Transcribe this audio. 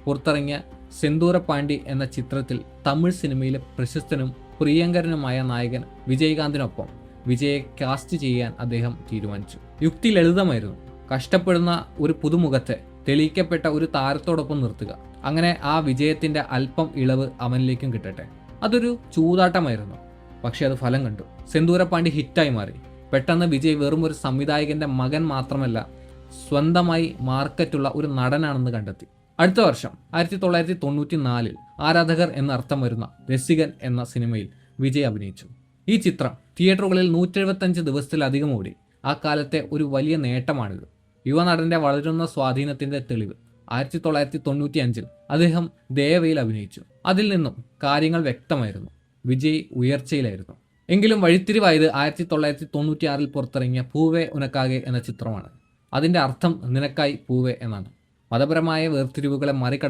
പുറത്തിറങ്ങിയ സെന്തൂര പാണ്ടി എന്ന ചിത്രത്തിൽ തമിഴ് സിനിമയിലെ പ്രശസ്തനും പ്രിയങ്കരനുമായ നായകൻ വിജയകാന്തിനൊപ്പം വിജയെ കാസ്റ്റ് ചെയ്യാൻ അദ്ദേഹം തീരുമാനിച്ചു. യുക്തി ലളിതമായിരുന്നു. കഷ്ടപ്പെടുന്ന ഒരു പുതുമുഖത്തെ തെളിയിക്കപ്പെട്ട ഒരു താരത്തോടൊപ്പം നിർത്തുക. അങ്ങനെ ആ വിജയത്തിന്റെ അല്പം ഇളവ് അവനിലേക്കും കിട്ടട്ടെ. അതൊരു ചൂതാട്ടമായിരുന്നു. പക്ഷെ അത് ഫലം കണ്ടു. സെന്തൂര പാണ്ടി ഹിറ്റായി മാറി. പെട്ടെന്ന് വിജയ് വെറും ഒരു സംവിധായകന്റെ മകൻ മാത്രമല്ല, സ്വന്തമായി മാർക്കറ്റുള്ള ഒരു നടനാണെന്ന് കണ്ടെത്തി. അടുത്ത വർഷം 1994 ആരാധകർ എന്നർത്ഥം വരുന്ന രസികൻ എന്ന സിനിമയിൽ വിജയ് അഭിനയിച്ചു. ഈ ചിത്രം തിയേറ്ററുകളിൽ 175 ദിവസത്തിലധികം ഓടി. ആ കാലത്തെ ഒരു വലിയ നേട്ടമാണിത്. യുവനടന്റെ വളരുന്ന സ്വാധീനത്തിന്റെ തെളിവ്. 1995 അദ്ദേഹം ദേവയിൽ അഭിനയിച്ചു. അതിൽ നിന്നും കാര്യങ്ങൾ വ്യക്തമായിരുന്നു. വിജയ് ഉയർച്ചയിലായിരുന്നു. എങ്കിലും വഴിത്തിരിവായത് 1996 പുറത്തിറങ്ങിയ പൂവേ ഉനക്കാകെ എന്ന ചിത്രമാണ്. അതിന്റെ അർത്ഥം നിനക്കായി പൂവേ എന്നാണ്. മതപരമായ വേർതിരിവുകളെ മറികട